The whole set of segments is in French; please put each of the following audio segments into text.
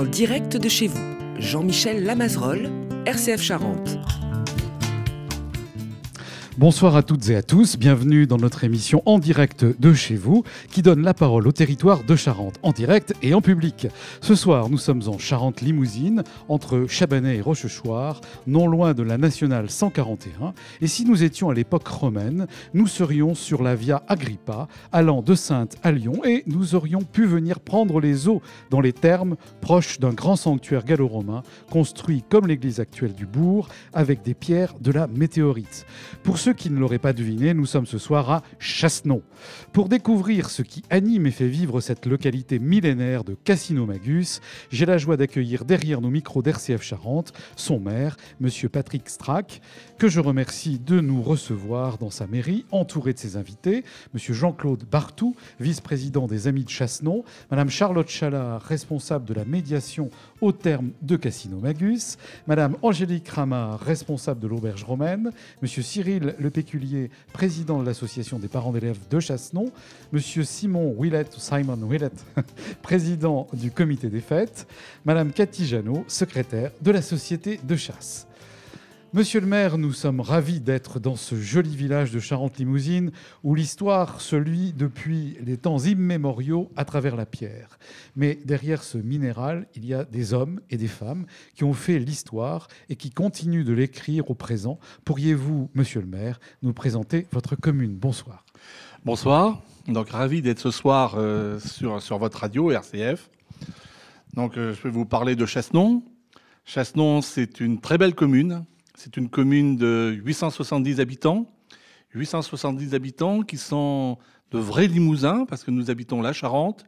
en direct de chez vous. Jean-Michel Lamazerolle, RCF Charente. Bonsoir à toutes et à tous, bienvenue dans notre émission en direct de chez vous qui donne la parole au territoire de Charente, en direct et en public. Ce soir, nous sommes en Charente-Limousine, entre Chabanais et Rochechouart, non loin de la nationale 141. Et si nous étions à l'époque romaine, nous serions sur la Via Agrippa, allant de Saintes à Lyon, et nous aurions pu venir prendre les eaux dans les thermes proches d'un grand sanctuaire gallo-romain, construit comme l'église actuelle du bourg, avec des pierres de la météorite. Pour ceux qui ne l'auraient pas deviné, nous sommes ce soir à Chassenon. Pour découvrir ce qui anime et fait vivre cette localité millénaire de Cassino-Magus, j'ai la joie d'accueillir derrière nos micros d'RCF Charente son maire, Monsieur Patrick Strack, que je remercie de nous recevoir dans sa mairie, entouré de ses invités, Monsieur Jean-Claude Bartou, vice-président des Amis de Chassenon, Madame Charlotte Chalard, responsable de la médiation au terme de Cassino-Magus, Madame Angélique Ramard, responsable de l'auberge romaine, Monsieur Cyril Le Péculier, président de l'association des parents d'élèves de Chassenon, Monsieur Simon Willett, président du comité des fêtes, Madame Cathy Janot, secrétaire de la société de chasse. Monsieur le maire, nous sommes ravis d'être dans ce joli village de Charente-Limousine où l'histoire se lit depuis les temps immémoriaux à travers la pierre. Mais derrière ce minéral, il y a des hommes et des femmes qui ont fait l'histoire et qui continuent de l'écrire au présent. Pourriez-vous, monsieur le maire, nous présenter votre commune ? Bonsoir. Bonsoir. Donc ravi d'être ce soir sur votre radio RCF. Donc je vais vous parler de Chassenon. Chassenon, c'est une très belle commune. C'est une commune de 870 habitants. 870 habitants qui sont de vrais Limousins, parce que nous habitons la Charente,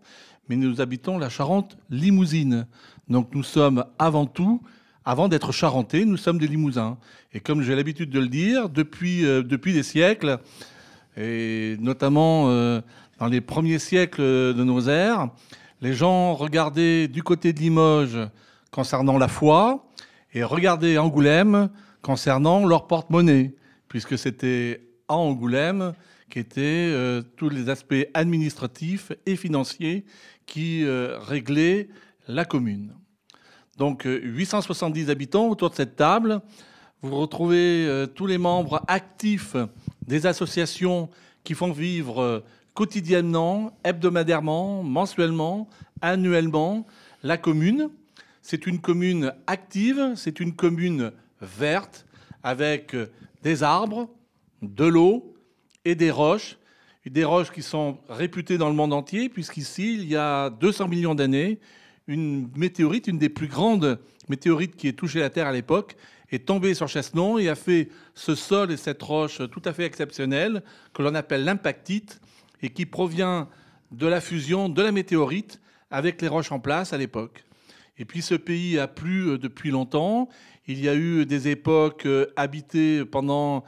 mais nous habitons la Charente-Limousine. Donc nous sommes avant tout, avant d'être Charentais, nous sommes des Limousins. Et comme j'ai l'habitude de le dire, depuis des siècles, et notamment dans les premiers siècles de nos ères, les gens regardaient du côté de Limoges concernant la foi et regardaient Angoulême concernant leur porte-monnaie, puisque c'était à Angoulême qu'étaient tous les aspects administratifs et financiers qui réglaient la commune. Donc 870 habitants autour de cette table. Vous retrouvez tous les membres actifs des associations qui font vivre quotidiennement, hebdomadairement, mensuellement, annuellement la commune. C'est une commune active, c'est une commune verte, avec des arbres, de l'eau et des roches qui sont réputées dans le monde entier, puisqu'ici, il y a 200 millions d'années, une météorite, une des plus grandes météorites qui ait touché la Terre à l'époque, est tombée sur Chassenon et a fait ce sol et cette roche tout à fait exceptionnelle, que l'on appelle l'impactite, et qui provient de la fusion de la météorite avec les roches en place à l'époque. Et puis ce pays a plu depuis longtemps. Il y a eu des époques habitées pendant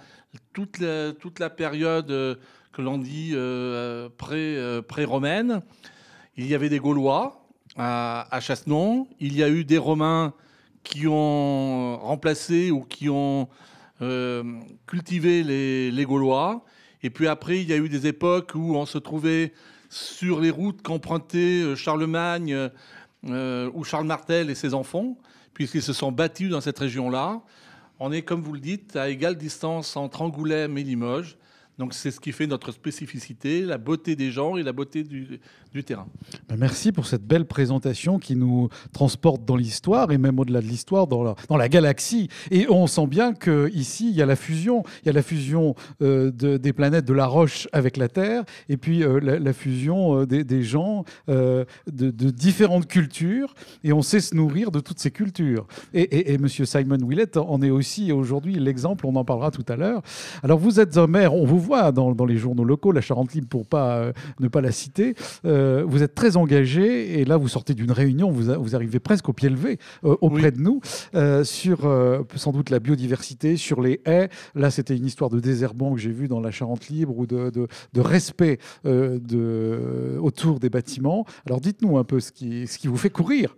toute la période que l'on dit pré-romaine. Il y avait des Gaulois à Chassenon. Il y a eu des Romains qui ont remplacé ou qui ont cultivé les Gaulois. Et puis après, il y a eu des époques où on se trouvait sur les routes qu'empruntait Charlemagne ou Charles Martel et ses enfants, puisqu'ils se sont battus dans cette région-là. On est, comme vous le dites, à égale distance entre Angoulême et Limoges. Donc c'est ce qui fait notre spécificité, la beauté des gens et la beauté du terrain. Merci pour cette belle présentation qui nous transporte dans l'histoire et même au-delà de l'histoire, dans la galaxie. Et on sent bien qu'ici, il y a la fusion. Il y a la fusion des planètes de la roche avec la Terre et puis la fusion des gens de différentes cultures. Et on sait se nourrir de toutes ces cultures. Et M. Simon Willett en est aussi aujourd'hui l'exemple, on en parlera tout à l'heure. Alors vous êtes un maire, on vous voit dans les journaux locaux, la Charente Libre pour ne pas la citer. Vous êtes très engagé et là vous sortez d'une réunion, vous arrivez presque au pied levé auprès de nous sur sans doute la biodiversité, sur les haies. Là c'était une histoire de désherbant que j'ai vu dans la Charente Libre ou de respect autour des bâtiments. Alors dites-nous un peu ce qui vous fait courir.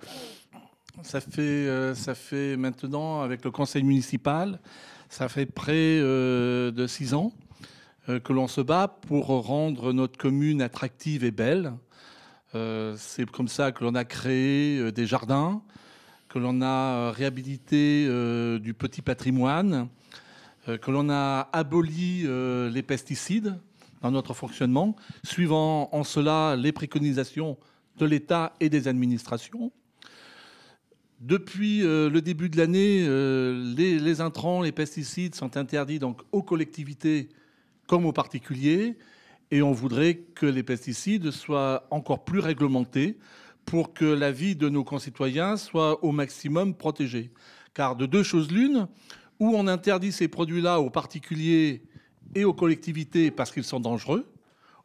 Ça fait maintenant, avec le conseil municipal, ça fait près de 6 ans que l'on se bat pour rendre notre commune attractive et belle. C'est comme ça que l'on a créé des jardins, que l'on a réhabilité du petit patrimoine, que l'on a aboli les pesticides dans notre fonctionnement, suivant en cela les préconisations de l'État et des administrations. Depuis le début de l'année, les intrants, les pesticides sont interdits donc aux collectivités comme aux particuliers, et on voudrait que les pesticides soient encore plus réglementés pour que la vie de nos concitoyens soit au maximum protégée. Car de deux choses l'une, ou on interdit ces produits-là aux particuliers et aux collectivités parce qu'ils sont dangereux,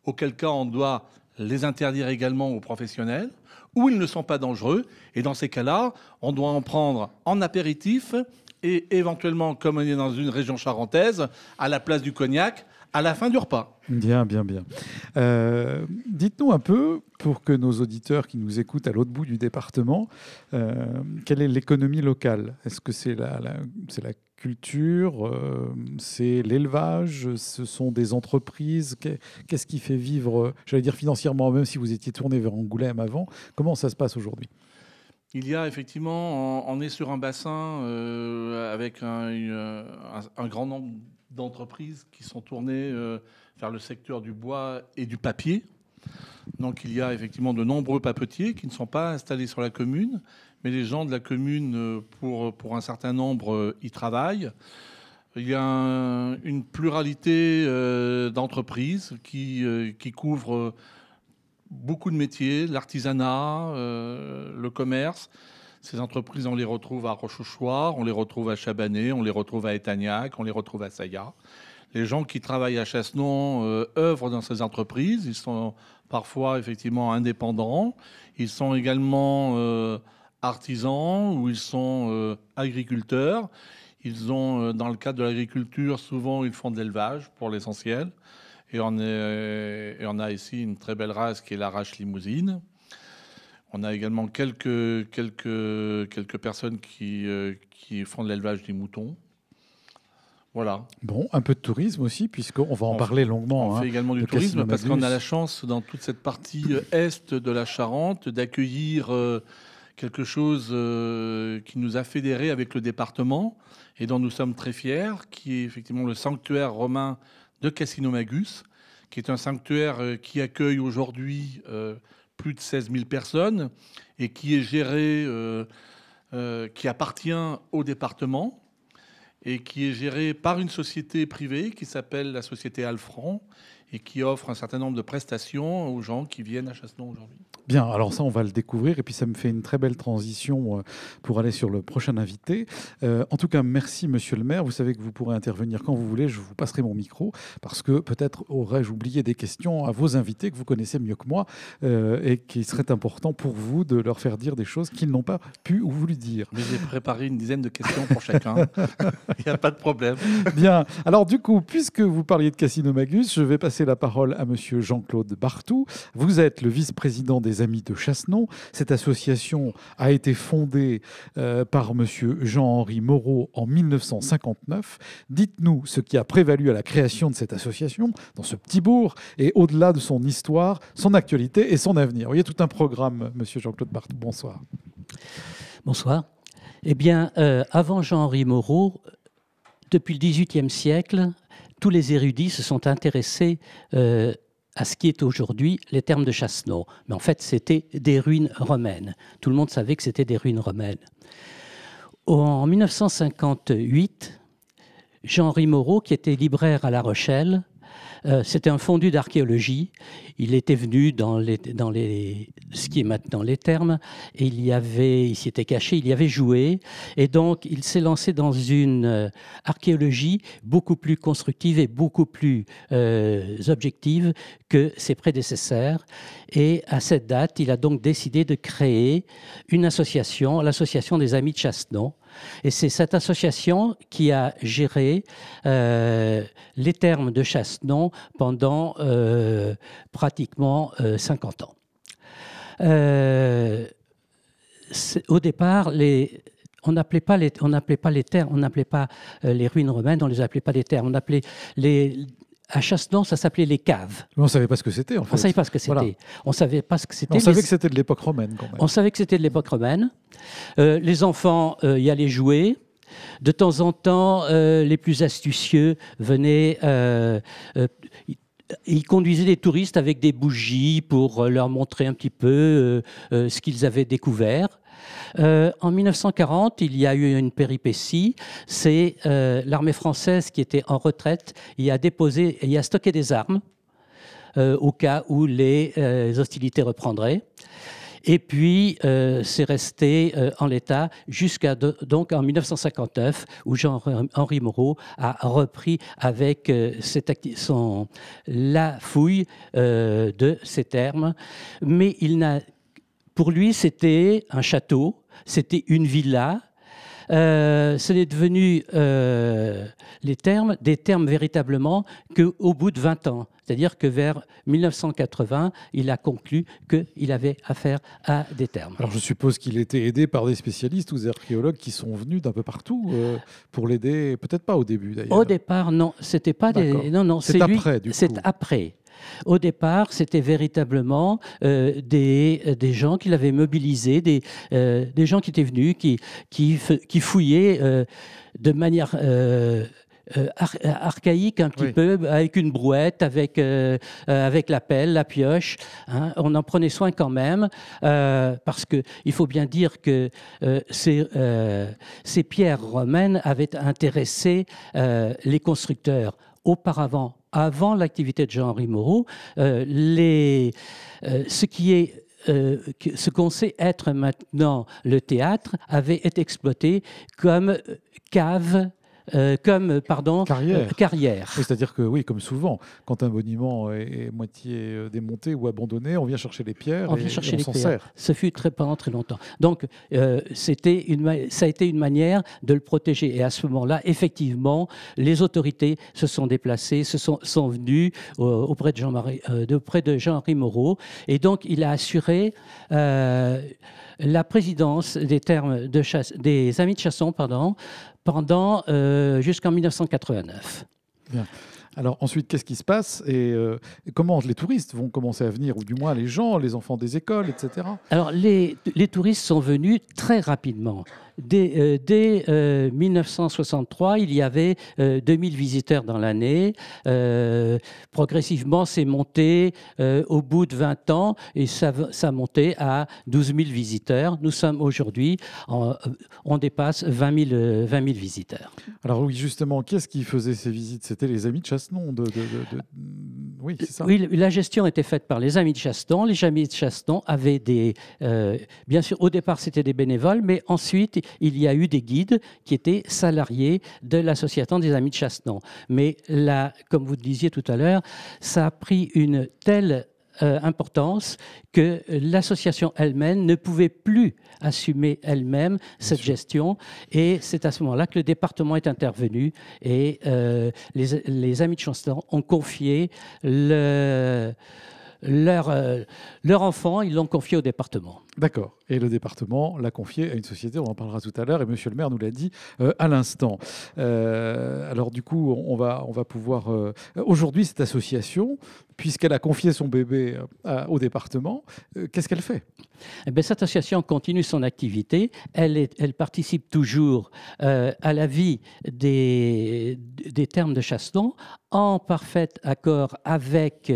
auquel cas on doit les interdire également aux professionnels, ou ils ne sont pas dangereux, et dans ces cas-là, on doit en prendre en apéritif et éventuellement, comme on est dans une région charentaise, à la place du cognac, à la fin du repas. Bien, bien, bien. Dites-nous un peu, pour que nos auditeurs qui nous écoutent à l'autre bout du département, quelle est l'économie locale? Est-ce que c'est la culture, c'est l'élevage, ce sont des entreprises? Qu'est-ce qui fait vivre, j'allais dire financièrement, même si vous étiez tourné vers Angoulême avant, comment ça se passe aujourd'hui? Il y a effectivement, on est sur un bassin avec un grand nombre d'entreprises qui sont tournées vers le secteur du bois et du papier. Donc il y a effectivement de nombreux papetiers qui ne sont pas installés sur la commune, mais les gens de la commune, pour un certain nombre, y travaillent. Il y a une pluralité d'entreprises qui couvrent beaucoup de métiers, l'artisanat, le commerce. Ces entreprises, on les retrouve à Rochechouart, on les retrouve à Chabanais, on les retrouve à Étagnac, on les retrouve à Saillat. Les gens qui travaillent à Chassenon œuvrent dans ces entreprises. Ils sont parfois effectivement indépendants. Ils sont également artisans ou ils sont agriculteurs. Ils ont, dans le cadre de l'agriculture, souvent ils font de l'élevage pour l'essentiel. Et on a ici une très belle race qui est la race limousine. On a également quelques personnes qui font de l'élevage des moutons. Voilà. Bon, un peu de tourisme aussi, puisqu'on va en parler longuement. On fait également du tourisme parce qu'on a la chance, dans toute cette partie est de la Charente, d'accueillir quelque chose qui nous a fédérés avec le département et dont nous sommes très fiers, qui est effectivement le sanctuaire romain de Cassino-Magus, qui est un sanctuaire qui accueille aujourd'hui plus de 16 000 personnes et qui est géré, qui appartient au département et qui est géré par une société privée qui s'appelle la société Alfran et qui offre un certain nombre de prestations aux gens qui viennent à Chassenon aujourd'hui. Bien, alors ça, on va le découvrir. Et puis, ça me fait une très belle transition pour aller sur le prochain invité. En tout cas, merci, monsieur le maire. Vous savez que vous pourrez intervenir quand vous voulez. Je vous passerai mon micro parce que peut-être aurais-je oublié des questions à vos invités que vous connaissez mieux que moi et qu'il serait important pour vous de leur faire dire des choses qu'ils n'ont pas pu ou voulu dire. Mais j'ai préparé une dizaine de questions pour chacun. Il n'y a pas de problème. Bien. Alors, du coup, puisque vous parliez de Cassino-Magus, je vais passer la parole à monsieur Jean-Claude Barthou. Vous êtes le vice-président des Amis de Chassenon. Cette association a été fondée par monsieur Jean-Henri Moreau en 1959. Dites-nous ce qui a prévalu à la création de cette association dans ce petit bourg et au-delà de son histoire, son actualité et son avenir. Vous voyez, tout un programme, monsieur Jean-Claude Barthou. Bonsoir. Bonsoir. Eh bien, avant Jean-Henri Moreau, depuis le XVIIIe siècle, tous les érudits se sont intéressés à ce qui est aujourd'hui les thermes de Chassenon. Mais en fait, c'était des ruines romaines. Tout le monde savait que c'était des ruines romaines. En 1958, Jean-Henri Moreau, qui était libraire à La Rochelle, c'était un fondu d'archéologie. Il était venu dans ce qui est maintenant les thermes, et il s'y était caché, il y avait joué, et donc il s'est lancé dans une archéologie beaucoup plus constructive et beaucoup plus objective que ses prédécesseurs. Et à cette date, il a donc décidé de créer une association, l'Association des Amis de Chassenon. Et c'est cette association qui a géré les thermes de Chassenon pendant pratiquement 50 ans. Au départ, on n'appelait pas les termes, on n'appelait pas les ruines romaines, on ne les appelait pas les termes, on appelait à Chassenon, ça s'appelait les caves. Mais on ne savait pas ce que c'était, en fait. On ne savait pas ce que c'était. Voilà. On savait pas ce que c'était. On savait que c'était de l'époque romaine, quand même. On savait que c'était de l'époque romaine. Les enfants y allaient jouer. De temps en temps, les plus astucieux venaient... ils conduisaient les touristes avec des bougies pour leur montrer un petit peu ce qu'ils avaient découvert. En 1940, il y a eu une péripétie. C'est l'armée française qui était en retraite. Il a stocké des armes au cas où les hostilités reprendraient. Et puis, c'est resté en l'état jusqu'à donc en 1959, où Jean-Henri Moreau a repris avec la fouille de ces termes. Mais pour lui, c'était un château, c'était une villa. Ce n'est devenu des termes véritablement qu'au bout de 20 ans. C'est-à-dire que vers 1980, il a conclu qu'il avait affaire à des termes. Alors je suppose qu'il était aidé par des spécialistes ou des archéologues qui sont venus d'un peu partout pour l'aider, peut-être pas au début d'ailleurs. Au départ, non, c'était pas des... Non, c'est après, du coup. C'est après. Au départ, c'était véritablement des gens qui l'avaient mobilisé, des gens qui étaient venus, qui fouillaient de manière archaïque un petit peu, avec une brouette, avec la pelle, la pioche. Hein. On en prenait soin quand même, parce qu'il faut bien dire que ces pierres romaines avaient intéressé les constructeurs auparavant, avant l'activité de Jean-Henri Moreau. Ce qu'on sait être maintenant le théâtre avait été exploité comme carrière. Oui, c'est-à-dire que, oui, comme souvent, quand un monument est moitié démonté ou abandonné, on vient chercher les pierres on s'en sert. Ce fut pendant très longtemps. Donc, ça a été une manière de le protéger. Et à ce moment-là, effectivement, les autorités se sont déplacées, sont venues auprès de Jean-Henri Moreau. Et donc, il a assuré la présidence des Amis de Chassenon, pendant jusqu'en 1989. Bien. Alors ensuite, qu'est-ce qui se passe et comment les touristes vont commencer à venir, ou du moins les gens, les enfants des écoles, etc. Alors les touristes sont venus très rapidement. Dès 1963, il y avait 2000 visiteurs dans l'année. Progressivement, c'est monté au bout de 20 ans et ça montait à 12 000 visiteurs. Nous sommes aujourd'hui, on dépasse 20 000 visiteurs. Alors oui, justement, qui est-ce qui faisait ces visites? C'était les Amis de Chassenon. Oui, c'est ça. Oui, la gestion était faite par les Amis de Chassenon. Les Amis de Chassenon avaient bien sûr, au départ, c'était des bénévoles, mais ensuite, il y a eu des guides qui étaient salariés de l'association des Amis de Chassenon. Mais là, comme vous le disiez tout à l'heure, ça a pris une telle importance que l'association elle-même ne pouvait plus assumer elle-même cette gestion. Et c'est à ce moment-là que le département est intervenu et les Amis de Chassenon ont confié leur enfant, ils l'ont confié au département. D'accord. Et le département l'a confié à une société, on en parlera tout à l'heure, et monsieur le maire nous l'a dit à l'instant. Alors du coup, on va pouvoir... Aujourd'hui, cette association, puisqu'elle a confié son bébé au département, qu'est-ce qu'elle fait? Cette association continue son activité. Elle participe toujours à la vie des Thermes de Chassenon, en parfait accord avec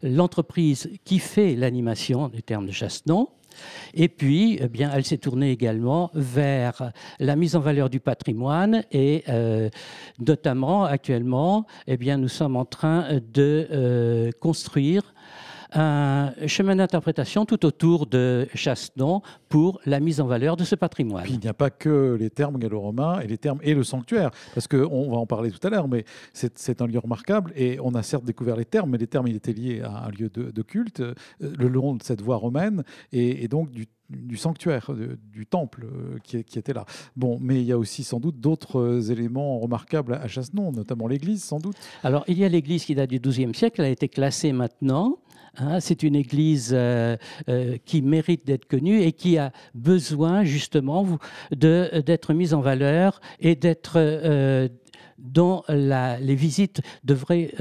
l'entreprise qui fait l'animation des Thermes de Chassenon. Et puis, elle s'est tournée également vers la mise en valeur du patrimoine et notamment, actuellement, nous sommes en train de construire un chemin d'interprétation tout autour de Chassenon pour la mise en valeur de ce patrimoine. Puis il n'y a pas que les thermes gallo-romains et les thermes et le sanctuaire, parce qu'on va en parler tout à l'heure, mais c'est un lieu remarquable et on a certes découvert les thermes, mais les thermes, il était lié à un lieu de culte le long de cette voie romaine et donc du sanctuaire, du temple qui était là. Bon, mais il y a aussi sans doute d'autres éléments remarquables à Chassenon, notamment l'église, sans doute. Alors, il y a l'église qui date du XIIe siècle, elle a été classée maintenant. C'est une église qui mérite d'être connue et qui a besoin justement d'être mise en valeur et d'être dont les visites devraient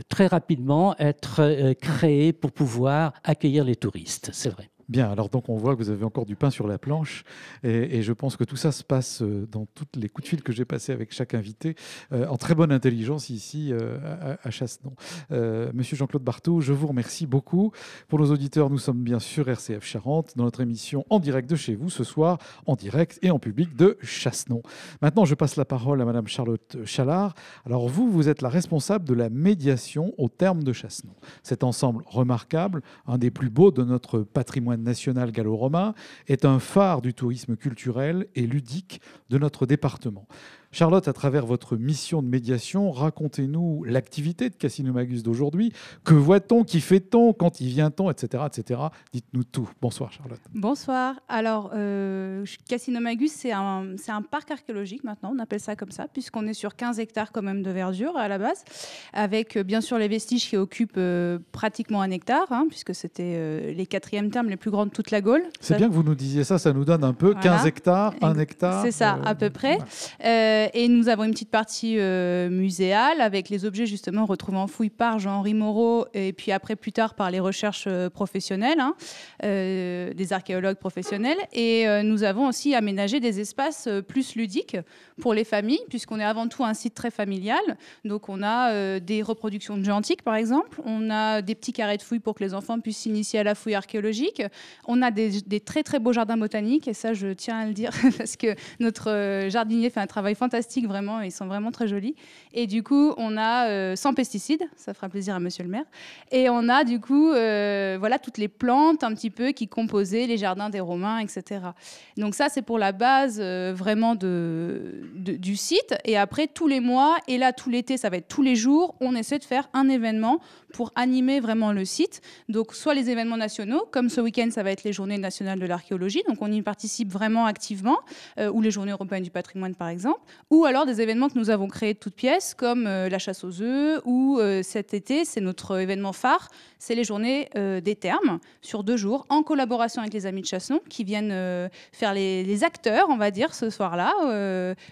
très rapidement être créées pour pouvoir accueillir les touristes, c'est vrai. Bien, alors donc on voit que vous avez encore du pain sur la planche et je pense que tout ça se passe dans toutes les coups de fil que j'ai passés avec chaque invité en très bonne intelligence ici à Chassenon. Monsieur Jean-Claude Barthaud, je vous remercie beaucoup. Pour nos auditeurs, nous sommes bien sur RCF Charente dans notre émission En direct de chez vous ce soir, en direct et en public de Chassenon. Maintenant, je passe la parole à Madame Charlotte Chalard. Alors vous êtes la responsable de la médiation au terme de Chassenon. Cet ensemble remarquable, un des plus beaux de notre patrimoine national gallo-romain, est un phare du tourisme culturel et ludique de notre département. Charlotte, à travers votre mission de médiation, racontez-nous l'activité de Casino-Magus d'aujourd'hui. Que voit-on, qui fait-on, quand y vient-on, etc., etc. Dites-nous tout. Bonsoir Charlotte. Bonsoir. Alors, Casino-Magus, c'est un parc archéologique maintenant, on appelle ça comme ça, puisqu'on est sur 15 hectares quand même de verdure à la base, avec bien sûr les vestiges qui occupent pratiquement 1 hectare, puisque c'était les 4e thermes les plus grands de toute la Gaule. C'est bien que vous nous disiez ça, ça nous donne un peu 15 hectares, 1 hectare. C'est ça, à peu près. Voilà. Et nous avons une petite partie muséale avec les objets justement retrouvés en fouille par Jean-Henri Moreau et puis après plus tard par les recherches professionnelles, des archéologues professionnels. Et nous avons aussi aménagé des espaces plus ludiques pour les familles puisqu'on est avant tout un site très familial. Donc on a des reproductions de jeux antiques par exemple, on a des petits carrés de fouilles pour que les enfants puissent s'initier à la fouille archéologique, on a des très très beaux jardins botaniques et ça je tiens à le dire parce que notre jardinier fait un travail fantastique vraiment, ils sont vraiment très jolis. Et du coup, on a sans pesticides, ça fera plaisir à monsieur le maire. Et on a du coup, voilà, toutes les plantes un petit peu qui composaient les jardins des Romains, etc. Donc ça, c'est pour la base vraiment du site. Et après, tous les mois, et là, tout l'été, ça va être tous les jours, on essaie de faire un événement pour animer vraiment le site. Donc, soit les événements nationaux, comme ce week-end, ça va être les Journées nationales de l'archéologie, donc on y participe vraiment activement, ou les Journées européennes du patrimoine, par exemple, ou alors des événements que nous avons créés de toutes pièces, comme la chasse aux œufs, ou cet été, c'est notre événement phare, c'est les Journées des Thermes, sur 2 jours, en collaboration avec les amis de Chassenon, qui viennent faire les acteurs, on va dire, ce soir-là,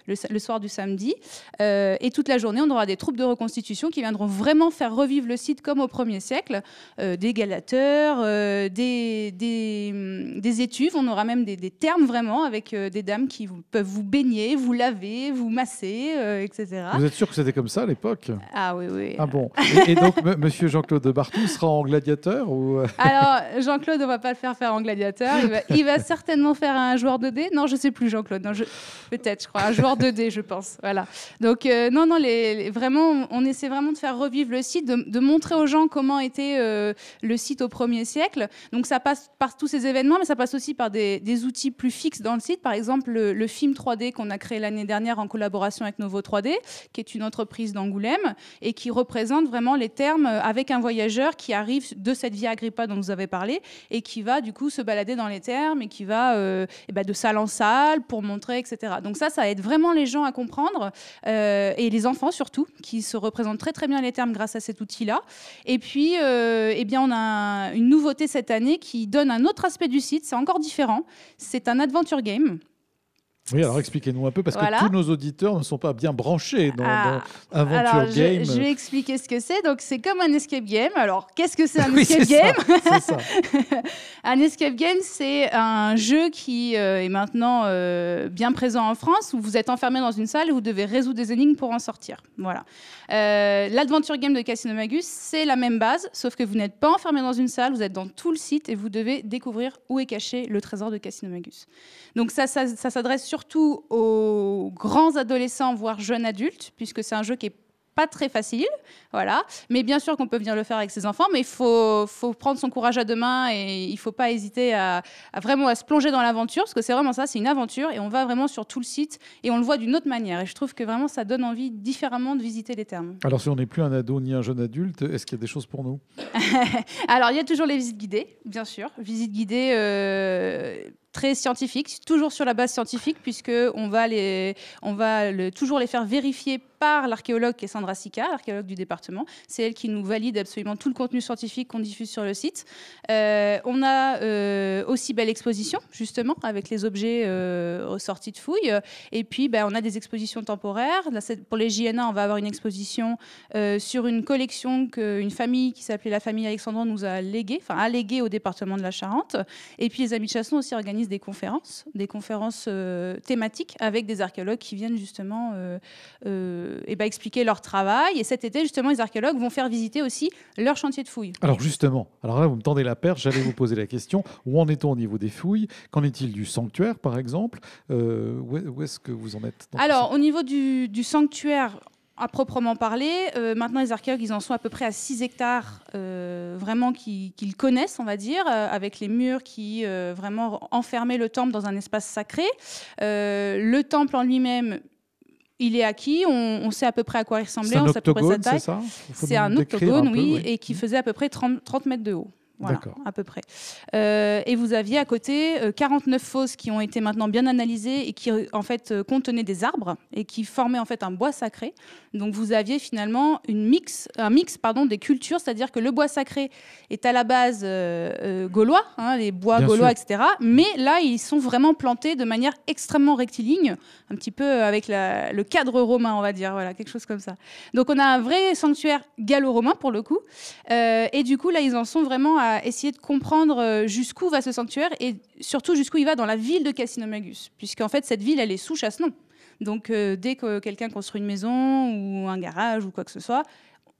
le soir du samedi. Et toute la journée, on aura des troupes de reconstitution qui viendront vraiment faire revivre le site comme au 1er siècle, des galateurs, des étuves, on aura même des thermes vraiment, avec des dames qui peuvent vous baigner, vous laver, vous masser, etc. Vous êtes sûr que c'était comme ça à l'époque? Ah oui, oui. Ah bon. Et donc, monsieur Jean-Claude Barthaud sera en gladiateur ou... Alors, Jean-Claude, on ne va pas le faire en gladiateur. Il va certainement faire un joueur 2D. Non, je ne sais plus, Jean-Claude. Peut-être, je crois. Un joueur 2D, je pense. Voilà. Donc, non, vraiment, on essaie vraiment de faire revivre le site, de montrer aux gens comment était le site au 1er siècle. Donc, ça passe par tous ces événements, mais ça passe aussi par des outils plus fixes dans le site. Par exemple, le film 3D qu'on a créé l'année dernière en collaboration avec Novo 3D, qui est une entreprise d'Angoulême et qui représente vraiment les thermes avec un voyageur qui arrive de cette Via Agrippa dont vous avez parlé et qui va du coup se balader dans les thermes et qui va de salle en salle pour montrer, etc. Donc ça aide vraiment les gens à comprendre et les enfants surtout qui se représentent très très bien les thermes grâce à cet outil-là. Et puis, on a une nouveauté cette année qui donne un autre aspect du site, c'est encore différent. C'est un adventure game. Oui, alors expliquez-nous un peu, parce que tous nos auditeurs ne sont pas bien branchés dans Adventure Game. Je vais expliquer ce que c'est. Donc, c'est comme un escape game. Alors, qu'est-ce que c'est un escape game? C'est ça. Un escape game, c'est un jeu qui est maintenant bien présent en France, où vous êtes enfermé dans une salle et vous devez résoudre des énigmes pour en sortir. Voilà. L'Adventure Game de Casino-Magus, c'est la même base, sauf que vous n'êtes pas enfermé dans une salle, vous êtes dans tout le site et vous devez découvrir où est caché le trésor de Casino-Magus. Donc, ça s'adresse surtout aux grands adolescents, voire jeunes adultes, puisque c'est un jeu qui est pas très facile, voilà. Mais bien sûr qu'on peut venir le faire avec ses enfants, mais il faut prendre son courage à 2 mains et il faut pas hésiter à vraiment se plonger dans l'aventure, parce que c'est vraiment ça, c'est une aventure et on va vraiment sur tout le site et on le voit d'une autre manière. Et je trouve que vraiment ça donne envie différemment de visiter les thermes. Alors si on n'est plus un ado ni un jeune adulte, est-ce qu'il y a des choses pour nous? Alors il y a toujours les visites guidées, bien sûr, visites guidées. Très scientifique, toujours sur la base scientifique, puisque on va toujours les faire vérifier par l'archéologue qui est Sandra Sica, l'archéologue du département. C'est elle qui nous valide absolument tout le contenu scientifique qu'on diffuse sur le site. On a aussi l'exposition, justement, avec les objets ressortis de fouilles. Et puis, on a des expositions temporaires. Là, pour les JNA, on va avoir une exposition sur une collection qu'une famille qui s'appelait la famille Alexandron nous a léguée au département de la Charente. Et puis, les Amis de Chassenon aussi organisent des conférences thématiques avec des archéologues qui viennent justement expliquer leur travail. Et cet été, justement, les archéologues vont faire visiter aussi leur chantier de fouilles. Alors justement, là, vous me tendez la perche, j'allais vous poser la question. Où en est-on au niveau des fouilles? Qu'en est-il du sanctuaire, par exemple? Où est-ce que vous en êtes Alors, au niveau du sanctuaire, à proprement parler, maintenant les archéologues, ils en sont à peu près à 6 hectares vraiment qu'ils connaissent, on va dire, avec les murs qui vraiment enfermaient le temple dans un espace sacré. Le temple en lui-même, il est acquis, on sait à peu près à quoi il ressemblait, on sait à peu près sa taille. C'est un octogone, oui, et qui faisait à peu près 30 mètres de haut. Voilà, à peu près. Et vous aviez à côté 49 fosses qui ont été maintenant bien analysées et qui en fait contenaient des arbres et qui formaient en fait un bois sacré. Donc vous aviez finalement un mix des cultures, c'est-à-dire que le bois sacré est à la base gaulois, les bois bien gaulois, sûr. Etc. Mais là, ils sont vraiment plantés de manière extrêmement rectiligne, un petit peu avec le cadre romain, on va dire, voilà, quelque chose comme ça. Donc on a un vrai sanctuaire gallo-romain pour le coup. Et du coup, là, ils en sont vraiment à essayer de comprendre jusqu'où va ce sanctuaire et surtout jusqu'où il va dans la ville de Cassinomagus, puisqu'en fait cette ville elle est sous Chassenon. Donc dès que quelqu'un construit une maison ou un garage ou quoi que ce soit,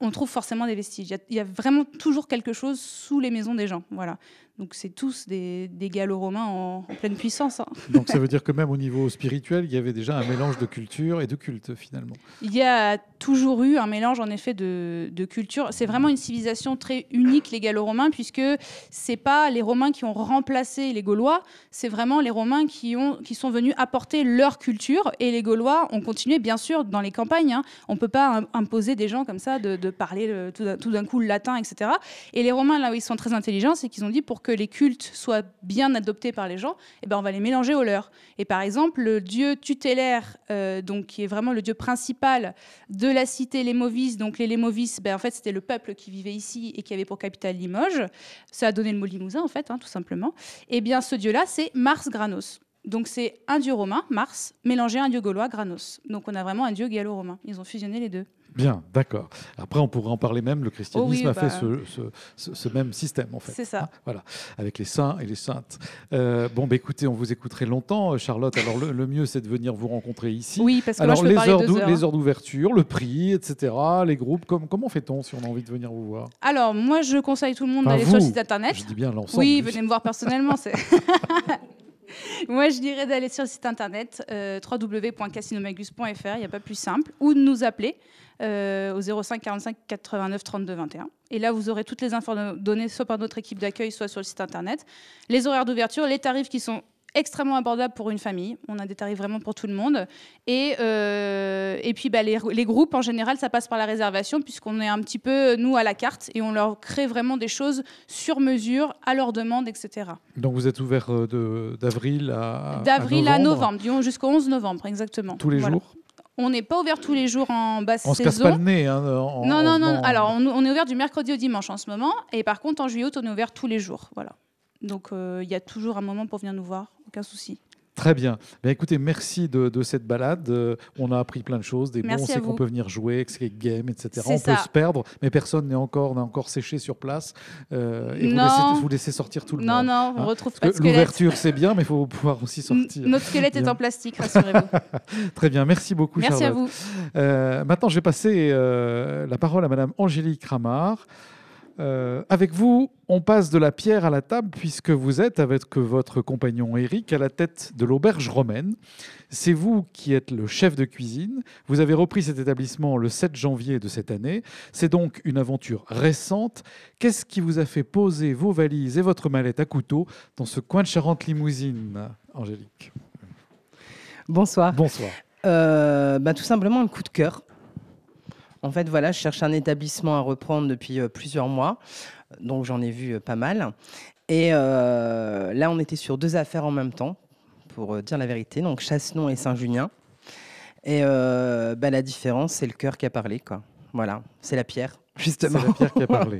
on trouve forcément des vestiges. Il y a vraiment toujours quelque chose sous les maisons des gens. Voilà. Donc c'est tous des gallo-romains en pleine puissance. Donc ça veut dire que même au niveau spirituel, il y avait déjà un mélange de culture et de culte finalement. Il y a toujours eu un mélange en effet de culture. C'est vraiment une civilisation très unique, les gallo-romains, puisque c'est pas les Romains qui ont remplacé les Gaulois, c'est vraiment les Romains qui sont venus apporter leur culture, et les Gaulois ont continué bien sûr dans les campagnes. On peut pas imposer des gens comme ça de parler tout d'un coup le latin, etc. Et les Romains, là où ils sont très intelligents, c'est qu'ils ont dit pour que les cultes soient bien adoptés par les gens, on va les mélanger aux leurs. Et par exemple, le dieu tutélaire, donc, qui est vraiment le dieu principal de la cité Lémovis, donc les Lémovis, en fait, c'était le peuple qui vivait ici et qui avait pour capitale Limoges. Ça a donné le mot Limousin, en fait, tout simplement. Et bien, ce dieu-là, c'est Mars Granos. Donc, c'est un dieu romain, Mars, mélangé à un dieu gaulois, Granos. Donc, on a vraiment un dieu gallo-romain. Ils ont fusionné les deux. Bien, d'accord. Après, on pourrait en parler même. Le christianisme a fait ce même système, en fait. C'est ça. Voilà, avec les saints et les saintes. Écoutez, on vous écouterait longtemps, Charlotte. Alors, le mieux, c'est de venir vous rencontrer ici. Oui, parce que moi, je peux parler 2 heures. Les heures d'ouverture, le prix, etc., les groupes. Comment fait-on si on a envie de venir vous voir? Alors, moi, je conseille tout le monde d'aller sur le site internet. Je dis bien l'ensemble. Oui, venez me voir personnellement. Moi, je dirais d'aller sur le site internet www.cassinomagus.fr, il n'y a pas plus simple, ou de nous appeler au 05 45 89 32 21. Et là, vous aurez toutes les infos données soit par notre équipe d'accueil, soit sur le site internet. Les horaires d'ouverture, les tarifs qui sont extrêmement abordables pour une famille. On a des tarifs vraiment pour tout le monde. Et puis, les groupes, en général, ça passe par la réservation, puisqu'on est un petit peu, nous, à la carte, et on leur crée vraiment des choses sur mesure, à leur demande, etc. Donc, vous êtes ouvert d'avril à novembre, disons jusqu'au 11 novembre, exactement. Tous les jours? On n'est pas ouvert tous les jours en basse saison. On se casse pas le nez. Non. Alors, on est ouvert du mercredi au dimanche en ce moment. Et par contre, en juillet-août, on est ouvert tous les jours. Voilà. Donc, il y a toujours un moment pour venir nous voir. Aucun souci. Très bien. Écoutez, merci de cette balade. On a appris plein de choses. On sait qu'on peut venir jouer, que c'est game, etc. On peut se perdre, mais personne n'a encore séché sur place. Et vous laissez sortir tout le monde. Non, on retrouve pas de squelette. L'ouverture, c'est bien, mais il faut pouvoir aussi sortir. Notre squelette est en plastique, rassurez-vous. Très bien. Merci beaucoup, Charlotte. Merci à vous. Maintenant, je vais passer la parole à Madame Angélique Ramard. Avec vous, on passe de la pierre à la table puisque vous êtes, avec votre compagnon Eric, à la tête de l'auberge romaine. C'est vous qui êtes le chef de cuisine. Vous avez repris cet établissement le 7 janvier de cette année. C'est donc une aventure récente. Qu'est-ce qui vous a fait poser vos valises et votre mallette à couteau dans ce coin de Charente-Limousine, Angélique? Bonsoir. Bonsoir. Tout simplement un coup de cœur. En fait, voilà, je cherche un établissement à reprendre depuis plusieurs mois, donc j'en ai vu pas mal. Et là, on était sur 2 affaires en même temps, pour dire la vérité, donc Chassenon et Saint-Junien. Et la différence, c'est le cœur qui a parlé, quoi. Voilà, c'est la pierre, justement. C'est la pierre qui a parlé.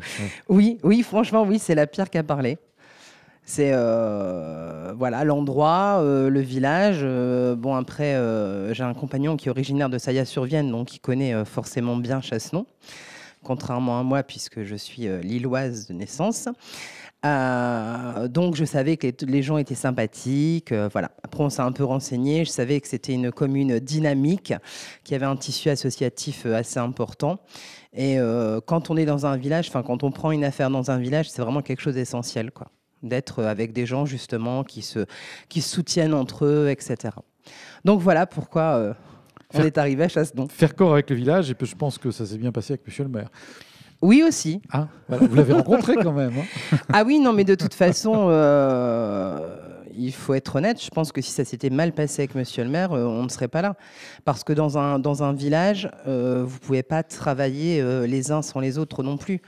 Oui, franchement, oui, c'est la pierre qui a parlé. C'est l'endroit, le village. Bon, après, j'ai un compagnon qui est originaire de Saillat-sur-Vienne, donc qui connaît forcément bien Chassenon, contrairement à moi, puisque je suis lilloise de naissance. Donc, je savais que les gens étaient sympathiques. Voilà. Après, on s'est un peu renseigné. Je savais que c'était une commune dynamique, qui avait un tissu associatif assez important. Et quand on est dans un village, quand on prend une affaire dans un village, c'est vraiment quelque chose d'essentiel, quoi. D'être avec des gens justement qui se soutiennent entre eux, etc. Donc voilà pourquoi on est arrivé à Chassenon. Faire corps avec le village, et puis je pense que ça s'est bien passé avec monsieur le maire. Oui aussi. Ah, voilà, vous l'avez rencontré quand même. Ah oui, non mais de toute façon, il faut être honnête, je pense que si ça s'était mal passé avec monsieur le maire, on ne serait pas là. Parce que dans un village, vous ne pouvez pas travailler les uns sans les autres non plus.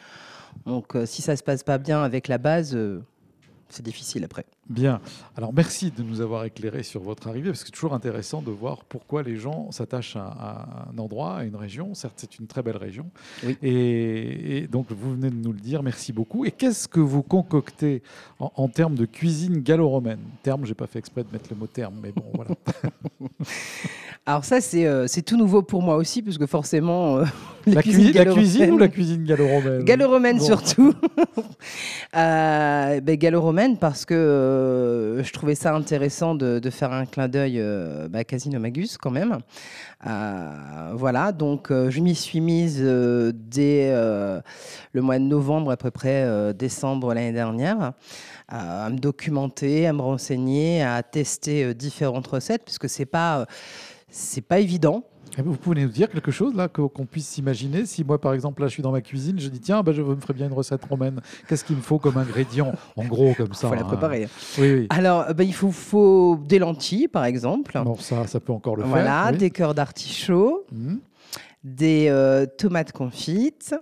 Donc si ça ne se passe pas bien avec la base... c'est difficile après. Bien. Alors, merci de nous avoir éclairé sur votre arrivée, parce que c'est toujours intéressant de voir pourquoi les gens s'attachent à un endroit, à une région. Certes, c'est une très belle région. Oui. Et donc, vous venez de nous le dire. Merci beaucoup. Et qu'est-ce que vous concoctez en termes de cuisine gallo-romaine? Terme, je n'ai pas fait exprès de mettre le mot terme, mais bon, voilà. Alors ça, c'est tout nouveau pour moi aussi, parce que forcément... la cuisine ou la cuisine gallo-romaine? Gallo-romaine bon. Surtout. Gallo-romaine parce que je trouvais ça intéressant de faire un clin d'œil à Casino Magus quand même. Voilà, donc je m'y suis mise dès le mois de novembre, à peu près décembre l'année dernière, à me documenter, à me renseigner, à tester différentes recettes, parce que c'est pas évident. Vous pouvez nous dire quelque chose là qu'on puisse s'imaginer? Si moi, par exemple, là, je suis dans ma cuisine, je dis tiens, je me ferais bien une recette romaine. Qu'est-ce qu'il me faut comme ingrédient? En gros, comme ça. Il faut la préparer. Oui. Alors, il faut des lentilles, par exemple. Bon, ça peut encore le faire. Voilà, oui. des cœurs d'artichaut, des tomates confites.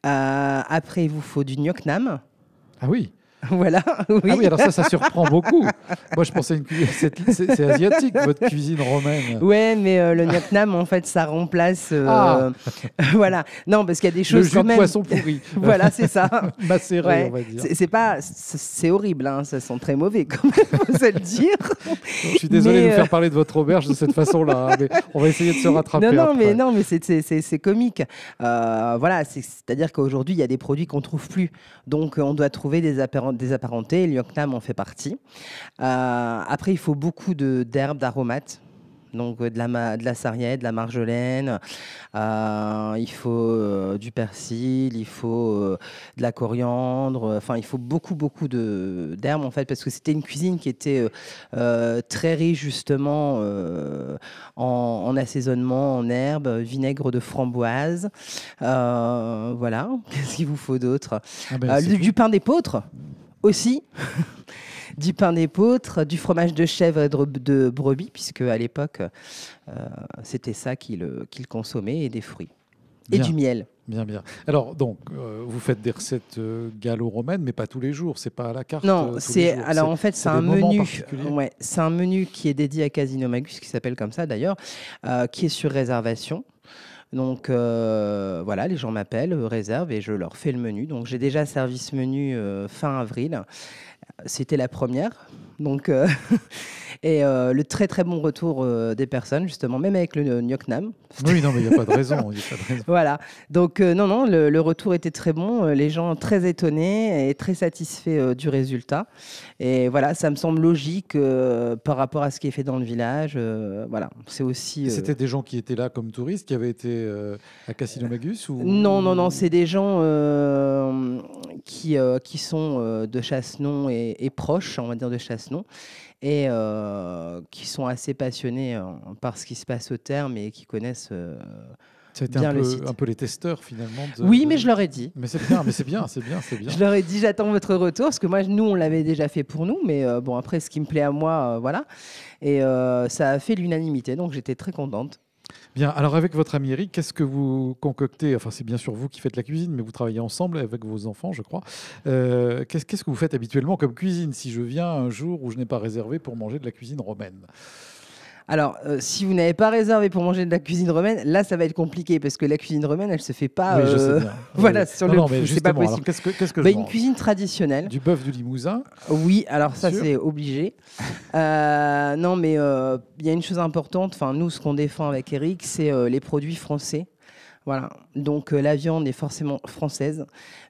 Après, il vous faut du gnocchi. Ah oui. Voilà. Oui. Ah oui, alors ça surprend beaucoup. Moi, je pensais c'est asiatique, votre cuisine romaine. Ouais, mais le gnocchi, en fait, ça remplace. Voilà. Non, parce qu'il y a des choses. Le jus de poisson pourri. Voilà, c'est ça. Macéré, ouais. On va dire. C'est horrible, hein. Ça sent très mauvais, quand même, faut se le dire. Je suis désolé de vous faire parler de votre auberge de cette façon-là, hein, mais on va essayer de se rattraper. Non, après. mais c'est comique. Voilà, c'est-à-dire qu'aujourd'hui, il y a des produits qu'on ne trouve plus. Donc, on doit trouver des apparentés. Le gnocchi en fait partie. Après, il faut beaucoup d'herbes, d'aromates. Donc, de la sarriette, de la marjolaine. Il faut du persil, il faut de la coriandre. Enfin, il faut beaucoup d'herbes, en fait, parce que c'était une cuisine qui était très riche, justement, en assaisonnement, en herbes, vinaigre de framboise. Voilà. Qu'est-ce qu'il vous faut d'autre? Du pain d'épeautre aussi. Du pain d'épeautre, du fromage de chèvre et de brebis, puisque à l'époque, c'était ça qu'il consommait, et des fruits. Bien. Et du miel. Bien. Alors, donc, vous faites des recettes gallo-romaines, mais pas tous les jours. C'est pas à la carte. Non, c'est un menu. Ouais, c'est un menu qui est dédié à Casino Magus, qui s'appelle comme ça d'ailleurs, qui est sur réservation. Donc voilà, les gens m'appellent, réservent, et je leur fais le menu. Donc j'ai déjà servi ce menu fin avril. C'était la première. Donc, et le très très bon retour des personnes, justement, même avec le gnocchi. Oui, non, mais il n'y a pas de raison. Voilà. Donc, non, le retour était très bon. Les gens très étonnés et très satisfaits du résultat. Et voilà, ça me semble logique par rapport à ce qui est fait dans le village. Voilà, c'est aussi. C'était des gens qui étaient là comme touristes, qui avaient été à Casino Magus ou... Non, c'est des gens qui sont de Chassenon et proches, on va dire, de Chassenon, et qui sont assez passionnés par ce qui se passe au terme et qui connaissent C'était bien le site. un peu les testeurs finalement. Oui, mais je leur ai dit. Mais c'est bien. Je leur ai dit, j'attends votre retour, parce que moi, nous, on l'avait déjà fait pour nous, mais bon, après, ce qui me plaît à moi, voilà. Et ça a fait l'unanimité, donc j'étais très contente. Bien, alors avec votre ami Eric, qu'est-ce que vous concoctez? Enfin, c'est bien sûr vous qui faites la cuisine, mais vous travaillez ensemble avec vos enfants, je crois. Qu'est-ce que vous faites habituellement comme cuisine si je viens un jour où je n'ai pas réservé pour manger de la cuisine romaine? Alors, si vous n'avez pas réservé pour manger de la cuisine romaine, là, ça va être compliqué parce que la cuisine romaine, elle se fait pas. Oui, je sais bien. Voilà, Oui. sur Non, le non, coup, mais c'est pas justement, alors, possible. qu'est-ce que Bah, je une mange cuisine traditionnelle. Du bœuf du Limousin. Oui, alors ça, Sûr. c'est obligé. Non, mais il y a une chose importante. Enfin, nous, ce qu'on défend avec Eric, c'est les produits français. Voilà. Donc, la viande est forcément française.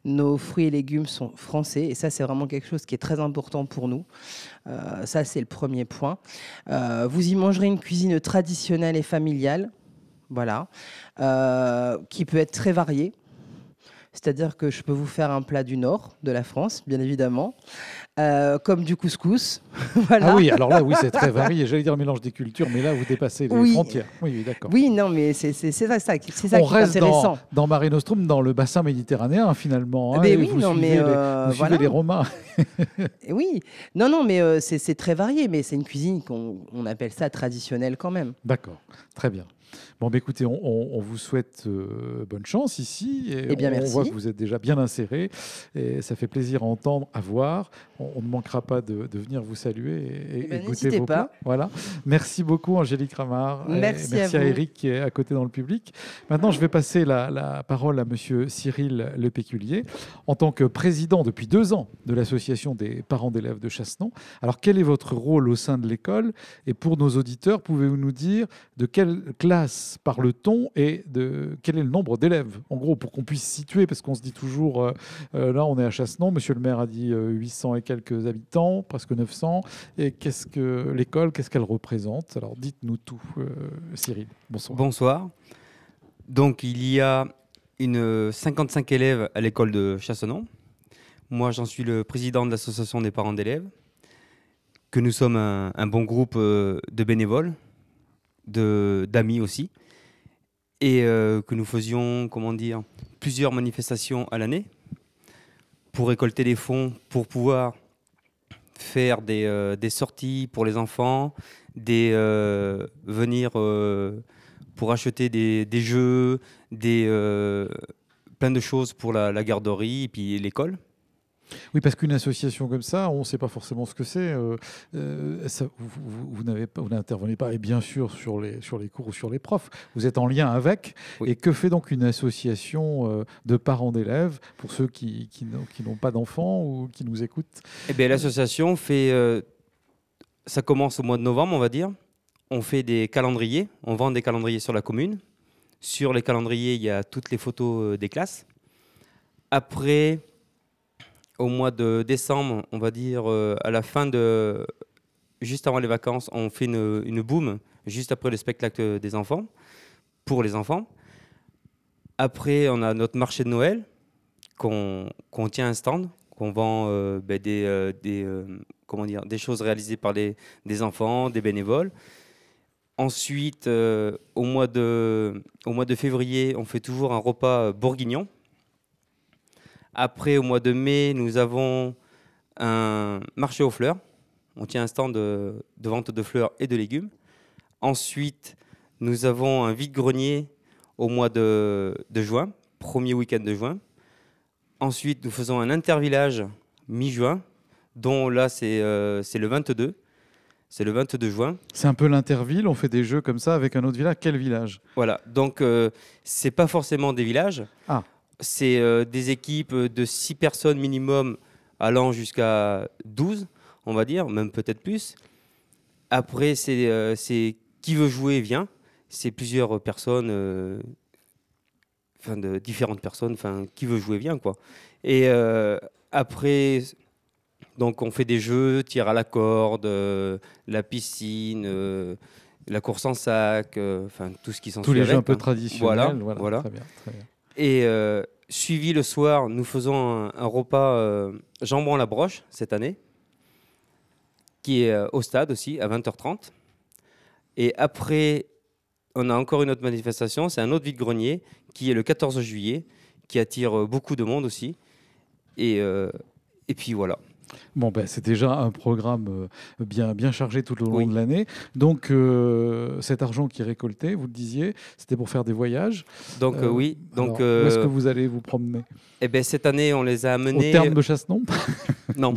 Nos fruits et légumes sont français. Et ça, c'est vraiment quelque chose qui est très important pour nous. Ça, c'est le premier point. Vous y mangerez une cuisine traditionnelle et familiale. Voilà. Qui peut être très variée. C'est-à-dire que je peux vous faire un plat du nord de la France, bien évidemment, comme du couscous. Voilà. Ah oui, alors là, oui, c'est très varié. J'allais dire mélange des cultures, mais là, vous dépassez les Oui. frontières. Oui, oui, d'accord. Oui, non, mais c'est ça, c'est ça On qui est reste intéressant. dans Mare Nostrum, dans le bassin méditerranéen, finalement. Hein, Mais et oui, vous non, suivez mais, vous suivez voilà. les Romains. Et oui, non, mais c'est très varié, mais c'est une cuisine on appelle ça traditionnelle quand même. D'accord, très bien. Bon, bah, écoutez, on vous souhaite bonne chance ici. Et Eh bien, on merci. voit que vous êtes déjà bien inséré. Et ça fait plaisir à entendre, à voir. On ne manquera pas de venir vous saluer et Eh ben, goûter n'hésitez vos pas. plats. Voilà. Merci beaucoup, Angélique Ramard. Et Merci à à vous. Eric qui est à côté dans le public. Maintenant, je vais passer la parole à Monsieur Cyril Le Péculier, en tant que président depuis 2 ans de l'association des parents d'élèves de Chassenon. Alors, quel est votre rôle au sein de l'école? Et pour nos auditeurs, pouvez-vous nous dire de quelle classe parle-t-on et de quel est le nombre d'élèves? En gros, pour qu'on puisse situer, parce qu'on se dit toujours, là, on est à Chassenon, monsieur le maire a dit 800 et quelques habitants, presque 900. Et qu'est-ce que l'école, qu'est-ce qu'elle représente? Alors, dites-nous tout, Cyril. Bonsoir. Bonsoir. Donc, il y a 55 élèves à l'école de Chassenon. Moi, j'en suis le président de l'association des parents d'élèves, que nous sommes un bon groupe de bénévoles, d'amis aussi, et que nous faisions, plusieurs manifestations à l'année pour récolter des fonds, pour pouvoir faire des sorties pour les enfants, venir pour acheter des jeux, plein de choses pour la garderie et puis l'école. Oui, parce qu'une association comme ça, on ne sait pas forcément ce que c'est. Vous n'intervenez pas, et bien sûr, sur les cours ou sur les profs. Vous êtes en lien avec. Oui. Et que fait donc une association de parents d'élèves pour ceux qui n'ont pas d'enfants ou qui nous écoutent? Eh bien, l'association fait... ça commence au mois de novembre, on va dire. On fait des calendriers. On vend des calendriers sur la commune. Sur les calendriers, il y a toutes les photos des classes. Après... Au mois de décembre, on va dire à la fin juste avant les vacances, on fait une boom juste après le spectacle des enfants, pour les enfants. Après, on a notre marché de Noël qu'on tient un stand, qu'on vend des choses réalisées par des enfants, des bénévoles. Ensuite, au mois de février, on fait toujours un repas bourguignon. Après, au mois de mai, nous avons un marché aux fleurs. On tient un stand de vente de fleurs et de légumes. Ensuite, nous avons un vide-grenier au mois de juin, premier week-end de juin. Ensuite, nous faisons un intervillage mi-juin, dont là, c'est le 22. C'est le 22 juin. C'est un peu l'interville, on fait des jeux comme ça avec un autre village. Quel village? Voilà, donc c'est pas forcément des villages. Ah. C'est des équipes de 6 personnes minimum allant jusqu'à 12, on va dire, même peut-être plus. Après, c'est qui veut jouer vient. C'est plusieurs personnes, de différentes personnes, qui veut jouer vient, quoi. Et après, donc on fait des jeux, tir à la corde, la piscine, la course en sac, tout ce qui s'en suit. Tous les avec, jeux un peu hein. traditionnels. Voilà. Très bien, très bien. Et suivi le soir, nous faisons un repas jambon à la broche cette année, qui est au stade aussi, à 20h30. Et après, on a encore une autre manifestation, c'est un autre vide-grenier, qui est le 14 juillet, qui attire beaucoup de monde aussi. Et puis voilà. Bon, c'est déjà un programme bien chargé tout au long Oui. de l'année. Donc, cet argent qui est récolté, vous le disiez, c'était pour faire des voyages. Donc oui. Donc, alors, où est-ce que vous allez vous promener? Eh ben, cette année, on les a amenés... Au terme de Chassenon? Non,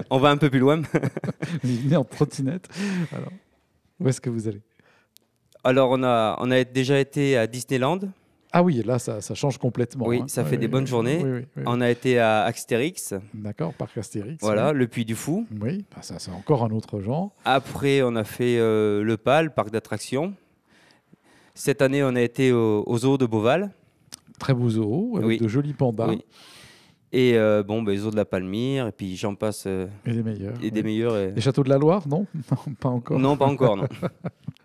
on va un peu plus loin. Vous venez en trottinette. Alors, où est-ce que vous allez? Alors, on a déjà été à Disneyland. Ah oui, là, ça change complètement. Oui, hein. ça fait des bonnes journées. Oui. On a été à Astérix. D'accord, parc Astérix. Voilà, oui. le Puy du Fou. Oui, bah ça, c'est encore un autre genre. Après, on a fait le PAL, parc d'attractions. Cette année, on a été au zoo de Beauval. Très beau zoo, avec Oui. de jolis pandas. Oui. Et les zoos de la Palmyre, et puis j'en passe. Et des meilleurs. Et des meilleurs. Les châteaux de la Loire, non? Non, pas encore. Non, pas encore, non.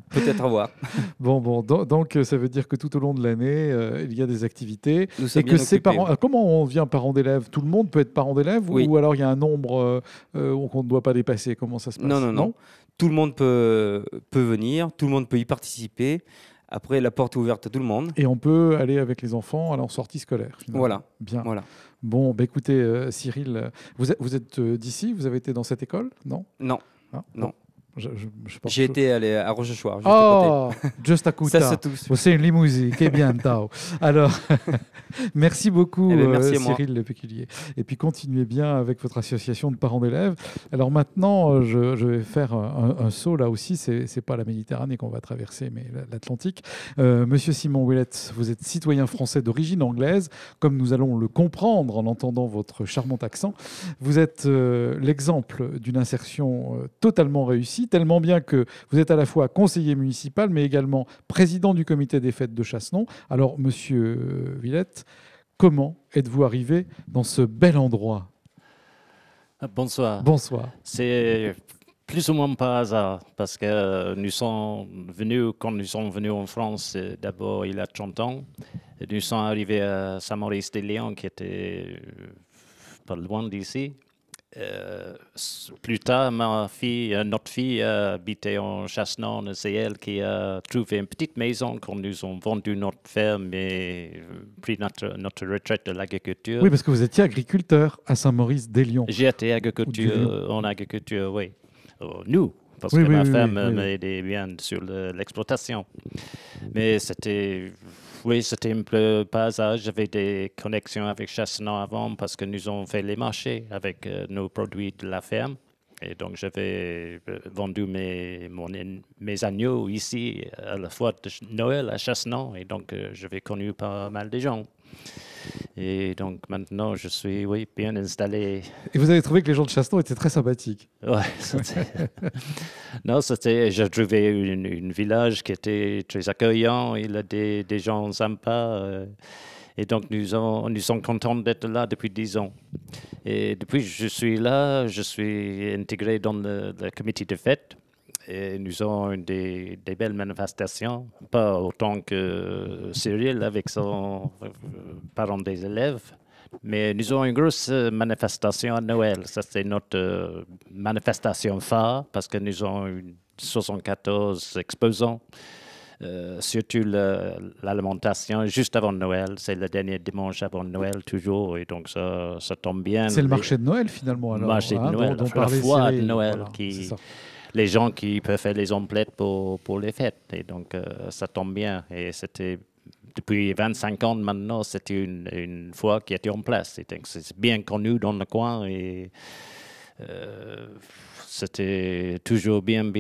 Peut-être à voir. Bon, donc ça veut dire que tout au long de l'année, il y a des activités. Nous sommes Et que bien ces occupés. parents. Comment on devient parent d'élève? Tout le monde peut être parent d'élève Oui. ou alors il y a un nombre qu'on ne doit pas dépasser? Comment ça se passe? Non. Tout le monde peut venir, tout le monde peut y participer. Après, la porte est ouverte à tout le monde. Et on peut aller avec les enfants à leur sortie scolaire. Finalement. Voilà. Bien. Voilà. Bon, écoutez, Cyril, vous êtes d'ici? Vous avez été dans cette école? Non? Non. Ah, Non. Je pense J'ai que- été allé à Rochechouart, juste à côté. Juste à côté. Ça, c'est tout. C'est une limousine, qui est bien tao. Alors, merci beaucoup, Eh ben, merci à moi. Cyril Le Péculier. Et puis, continuez bien avec votre association de parents d'élèves. Alors maintenant, je vais faire un saut. Là aussi, c'est pas la Méditerranée qu'on va traverser, mais l'Atlantique. Monsieur Simon Ouellette, vous êtes citoyen français d'origine anglaise, comme nous allons le comprendre en entendant votre charmant accent. Vous êtes l'exemple d'une insertion totalement réussie, tellement bien que vous êtes à la fois conseiller municipal, mais également président du comité des fêtes de Chassenon. Alors, monsieur Villette, comment êtes-vous arrivé dans ce bel endroit? Bonsoir. Bonsoir. C'est plus ou moins par hasard, parce que quand nous sommes venus en France, d'abord il y a 30 ans, et nous sommes arrivés à Saint-Maurice-des-Lions, qui était pas loin d'ici. Plus tard, notre fille habitait en Chassenon, c'est elle qui a trouvé une petite maison quand nous avons vendu notre ferme et pris notre retraite de l'agriculture. Oui, parce que vous étiez agriculteur à Saint-Maurice-des-Lions. J'ai été en agriculture, oui. Nous, parce que ma femme m'aidait bien sur l'exploitation. Mais c'était un peu par hasard. J'avais des connexions avec Chassenon avant parce que nous avons fait les marchés avec nos produits de la ferme. Et donc, j'avais vendu mes agneaux ici à la fois de Noël à Chassenon. Et donc, j'avais connu pas mal de gens. Et donc, maintenant, je suis bien installé. Et vous avez trouvé que les gens de Chassenon étaient très sympathiques? Ouais, j'ai trouvé un village qui était très accueillant. Il a des gens sympas. Et donc, nous sommes contents d'être là depuis 10 ans. Et depuis que je suis là, je suis intégré dans le comité de fête. Et nous avons des belles manifestations, pas autant que Cyril avec son parent des élèves, mais nous avons une grosse manifestation à Noël. Ça, c'est notre manifestation phare parce que nous avons 74 exposants, surtout l'alimentation juste avant Noël. C'est le dernier dimanche avant Noël toujours, et donc ça tombe bien. C'est le marché de Noël finalement. Alors, marché de Noël, dont la parlait foire de Cyril. Noël Voilà, qui... c'est ça. Les gens qui peuvent faire les omelettes pour les fêtes. Et donc, ça tombe bien. Et c'était, depuis 25 ans maintenant, c'était une foire qui était en place. Et donc, c'est bien connu dans le coin. Et c'était toujours bien...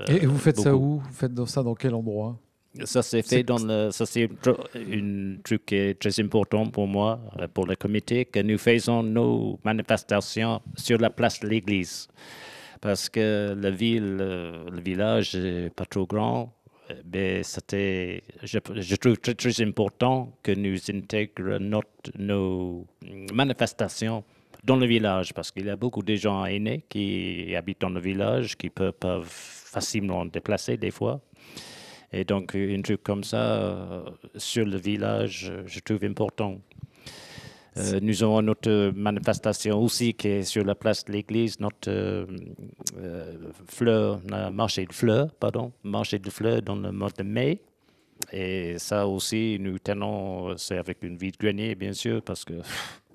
Et vous faites ça beaucoup. où? Vous faites ça dans quel endroit? Ça s'est fait ça c'est un truc qui est très important pour moi, pour le comité, que nous faisons nos manifestations sur la place de l'église. Parce que le village n'est pas trop grand, mais je trouve très, très important que nous intègrions nos manifestations dans le village, parce qu'il y a beaucoup de gens aînés qui habitent dans le village, qui peuvent facilement déplacer des fois. Et donc, un truc comme ça, sur le village, je trouve important. Nous avons notre manifestation aussi qui est sur la place de l'église, notre marché de fleurs dans le mois de mai. Et ça aussi, nous tenons, c'est avec une vide-grenier, bien sûr, parce que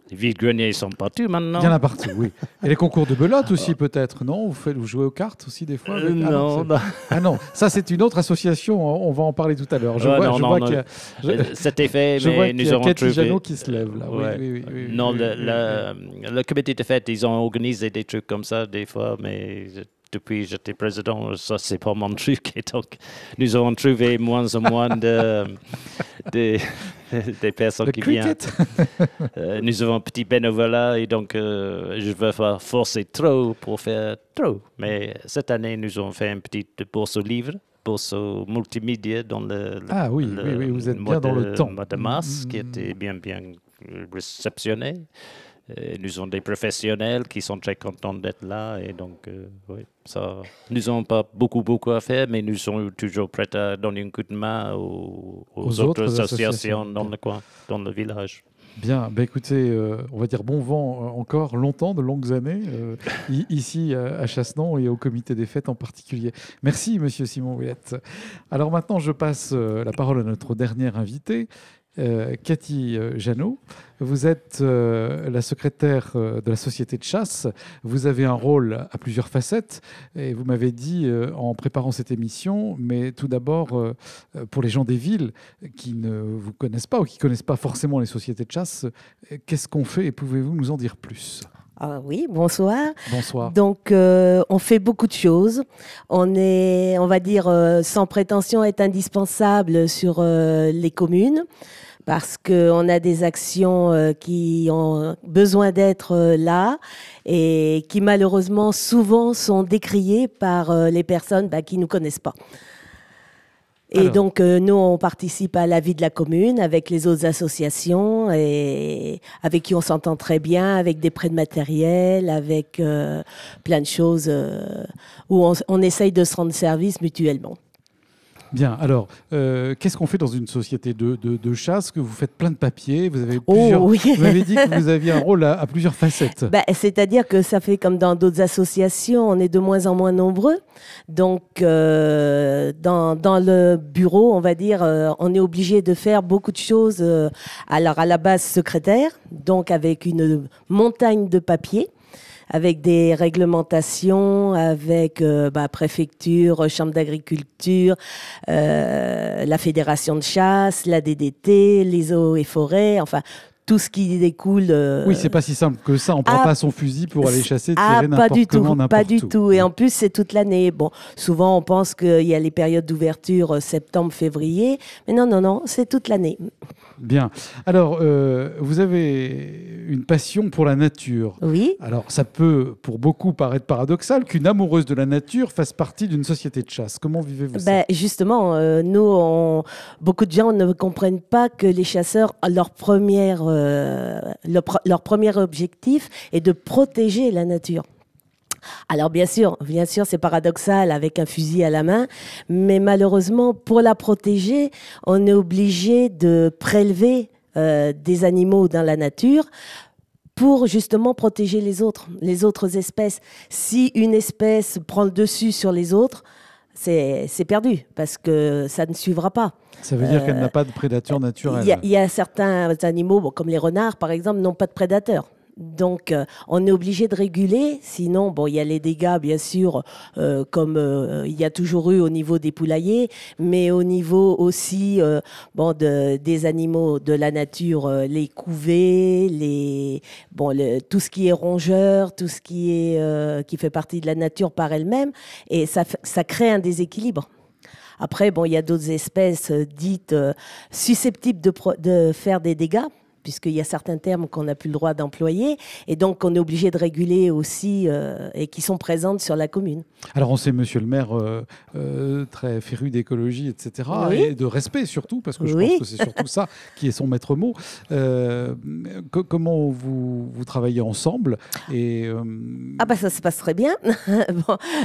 les vides-greniers sont partout maintenant. Il y en a partout, oui. Et les concours de belote aussi, peut-être, non? Vous jouez aux cartes aussi des fois? Non. Ah non, ça c'est une autre association, on va en parler tout à l'heure. Je vois qu'il y a... C'était fait, Je mais vois qu'il nous y a avons Cathy trouvé... Janot qui se lève là. Ouais. Oui, non, oui. le comité de fête, ils ont organisé des trucs comme ça des fois, mais depuis que j'étais président, ça, c'est pas mon truc. Et donc, nous avons trouvé moins en moins des personnes qui viennent. Nous avons un petit bénévolat et donc je veux pas forcer trop pour faire trop. Mais cette année, nous avons fait une petite bourse aux livres, bourse aux multimédia dans le vous êtes bien dans le temps. Mois de mars, qui était bien réceptionné. Nous avons des professionnels qui sont très contents d'être là et donc nous n'avons pas beaucoup à faire, mais nous sommes toujours prêts à donner un coup de main aux autres associations dans le coin, dans le village. Bien, écoutez, on va dire bon vent encore longtemps, de longues années, ici à Chassenon et au comité des fêtes en particulier. Merci, monsieur Simon Ouellette. Alors maintenant, je passe la parole à notre dernière invitée, Cathy Janot. Vous êtes la secrétaire de la société de chasse. Vous avez un rôle à plusieurs facettes. Et vous m'avez dit en préparant cette émission, mais tout d'abord, pour les gens des villes qui ne vous connaissent pas ou qui ne connaissent pas forcément les sociétés de chasse, qu'est-ce qu'on fait et pouvez-vous nous en dire plus ? Ah oui, bonsoir. Bonsoir. Donc, on fait beaucoup de choses. On est, on va dire, sans prétention, est indispensable sur les communes parce qu'on a des actions qui ont besoin d'être là et qui malheureusement souvent sont décriées par les personnes qui ne nous connaissent pas. Et alors, donc, nous, on participe à la vie de la commune avec les autres associations et avec qui on s'entend très bien, avec des prêts de matériel, avec plein de choses où on essaye de se rendre service mutuellement. Bien, alors, qu'est-ce qu'on fait dans une société de chasse que vous faites plein de papiers, vous avez plusieurs... oui. Vous m'avez dit que vous aviez un rôle à plusieurs facettes. C'est-à-dire que ça fait comme dans d'autres associations, on est de moins en moins nombreux. Donc, dans le bureau, on va dire, on est obligé de faire beaucoup de choses. Alors, à la base, secrétaire, donc avec une montagne de papiers, avec des réglementations, avec préfecture, chambre d'agriculture, la fédération de chasse, la DDT, les eaux et forêts, enfin tout ce qui découle. Oui, c'est pas si simple que ça. On prend pas son fusil pour aller chasser, tirer n'importe comment, n'importe où. Pas du tout. Et en plus, c'est toute l'année. Bon, souvent on pense qu'il y a les périodes d'ouverture septembre, février, mais non, c'est toute l'année. Bien. Alors, vous avez une passion pour la nature. Oui. Alors, ça peut, pour beaucoup, paraître paradoxal qu'une amoureuse de la nature fasse partie d'une société de chasse. Comment vivez-vous ça ? Justement, beaucoup de gens ne comprennent pas que les chasseurs, leur premier objectif est de protéger la nature. Alors bien sûr, c'est paradoxal avec un fusil à la main, mais malheureusement, pour la protéger, on est obligé de prélever des animaux dans la nature pour justement protéger les autres espèces. Si une espèce prend le dessus sur les autres, c'est perdu parce que ça ne suivra pas. Ça veut dire qu'elle n'a pas de prédateur naturel. Il y a certains animaux, comme les renards par exemple, n'ont pas de prédateurs. Donc, on est obligé de réguler. Sinon, il y a les dégâts, bien sûr, comme il y a toujours eu au niveau des poulaillers, mais au niveau aussi des animaux de la nature, les couvées, tout ce qui est rongeur, tout ce qui fait partie de la nature par elle-même, et ça crée un déséquilibre. Après, il y a d'autres espèces dites susceptibles de faire des dégâts, puisqu'il y a certains termes qu'on n'a plus le droit d'employer, et donc on est obligé de réguler aussi, et qui sont présentes sur la commune. Alors on sait, monsieur le maire, très féru d'écologie, etc., oui. Et de respect surtout, parce que je pense que c'est surtout ça qui est son maître mot. Comment vous travaillez ensemble et, ça se passe très bien.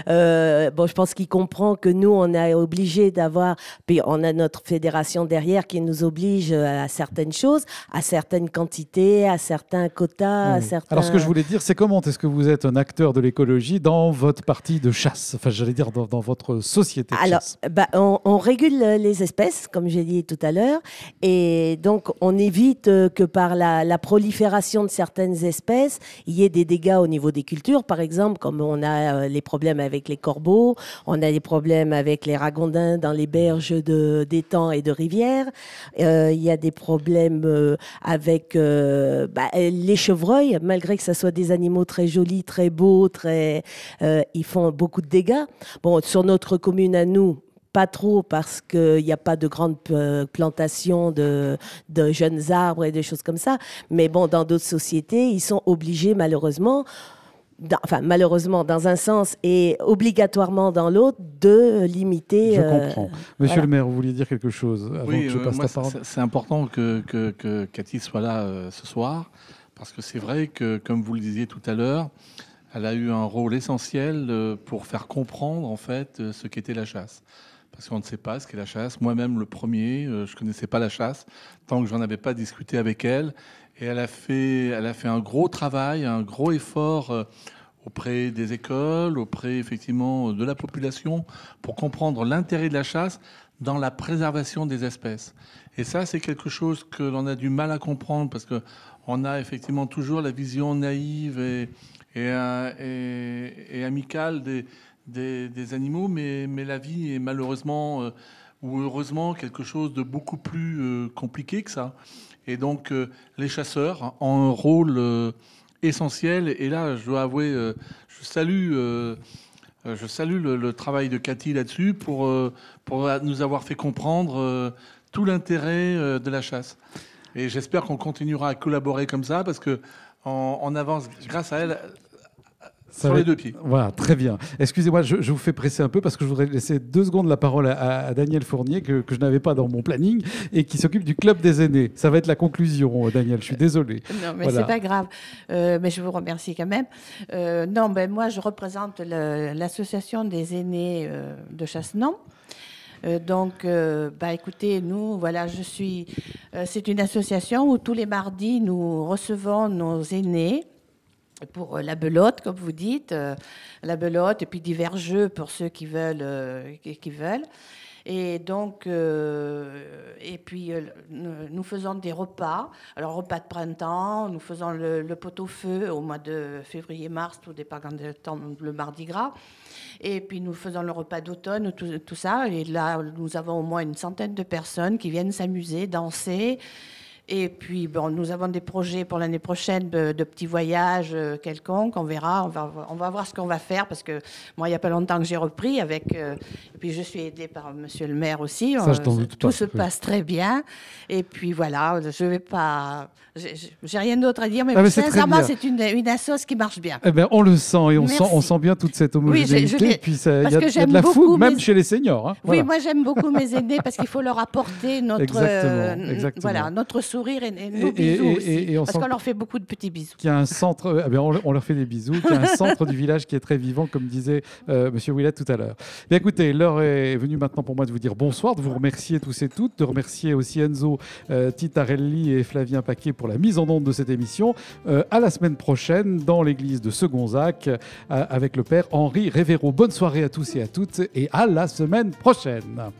Je pense qu'il comprend que nous, on est obligé d'avoir... Puis on a notre fédération derrière qui nous oblige à certaines choses, à certaines quantités, à certains quotas, à certains... Alors, ce que je voulais dire, c'est comment est-ce que vous êtes un acteur de l'écologie dans votre partie de chasse, enfin, j'allais dire dans votre société de chasse. On régule les espèces, comme j'ai dit tout à l'heure, et donc on évite que par la prolifération de certaines espèces, il y ait des dégâts au niveau des cultures, par exemple, comme on a les problèmes avec les corbeaux, on a des problèmes avec les ragondins dans les berges d'étangs et de rivières, il y a des problèmes avec avec les chevreuils, malgré que ce soit des animaux très jolis, très beaux, ils font beaucoup de dégâts. Bon, sur notre commune à nous, pas trop parce qu'il n'y a pas de grandes plantations de jeunes arbres et des choses comme ça. Mais bon, dans d'autres sociétés, ils sont obligés malheureusement dans un sens et obligatoirement dans l'autre, de limiter. Je comprends. Monsieur le maire, vous vouliez dire quelque chose avant que je passe la parole. C'est important que Cathy soit là ce soir, parce que c'est vrai que, comme vous le disiez tout à l'heure, elle a eu un rôle essentiel pour faire comprendre en fait ce qu'était la chasse. Parce qu'on ne sait pas ce qu'est la chasse. Moi-même, le premier, je ne connaissais pas la chasse tant que j'en avais pas discuté avec elle. Et elle a fait un gros travail, un gros effort auprès des écoles, auprès effectivement de la population, pour comprendre l'intérêt de la chasse dans la préservation des espèces. Et ça, c'est quelque chose que l'on a du mal à comprendre, parce que on a effectivement toujours la vision naïve et amicale des animaux, mais la vie est malheureusement ou heureusement quelque chose de beaucoup plus compliqué que ça. Et donc les chasseurs ont un rôle essentiel. Et là, je dois avouer, je salue le travail de Cathy là-dessus pour nous avoir fait comprendre tout l'intérêt de la chasse. Et j'espère qu'on continuera à collaborer comme ça, parce que on avance grâce à elle. Sur les deux pieds. Voilà, très bien. Excusez-moi, je vous fais presser un peu parce que je voudrais laisser 2 secondes la parole à Daniel Fournier, que je n'avais pas dans mon planning, et qui s'occupe du club des aînés. Ça va être la conclusion, Daniel, je suis désolé. Non, mais c'est pas grave. Mais je vous remercie quand même. Moi, je représente l'association des aînés de Chassenon. Écoutez, nous, voilà, c'est une association où tous les mardis, nous recevons nos aînés pour la belote, comme vous dites, la belote, et puis divers jeux pour ceux qui veulent. Et donc, nous faisons des repas. Alors, repas de printemps, nous faisons le pot-au-feu au mois de février-mars, tout dépend quand le Mardi Gras. Et puis, nous faisons le repas d'automne, tout ça. Et là, nous avons au moins une centaine de personnes qui viennent s'amuser, danser. Et puis, nous avons des projets pour l'année prochaine de petits voyages quelconques. On verra. On va voir ce qu'on va faire, parce que moi, il n'y a pas longtemps que j'ai repris avec. Et puis, je suis aidée par Monsieur le maire aussi. Ça, je t'en doute pas. Tout se passe très bien. Et puis, voilà, je vais pas. J'ai rien d'autre à dire, mais sincèrement, c'est une assoce qui marche bien. Eh bien, on le sent, et on sent bien toute cette homogénéité. Oui, et puis, il y a de la fougue, même chez les seniors. Hein. Oui, moi, j'aime beaucoup mes aînés, parce qu'il faut leur apporter notre sourire et nos bisous aussi, parce qu'on leur fait beaucoup de petits bisous. Il y a un centre, on leur fait des bisous, il y a un centre du village qui est très vivant, comme disait Monsieur Willett tout à l'heure. Bien, écoutez, l'heure est venue maintenant pour moi de vous dire bonsoir, de vous remercier tous et toutes, de remercier aussi Enzo Titarelli et Flavien Paquet pour la mise en onde de cette émission. À la semaine prochaine dans l'église de Segonzac avec le père Henri Révéro. Bonne soirée à tous et à toutes, et à la semaine prochaine.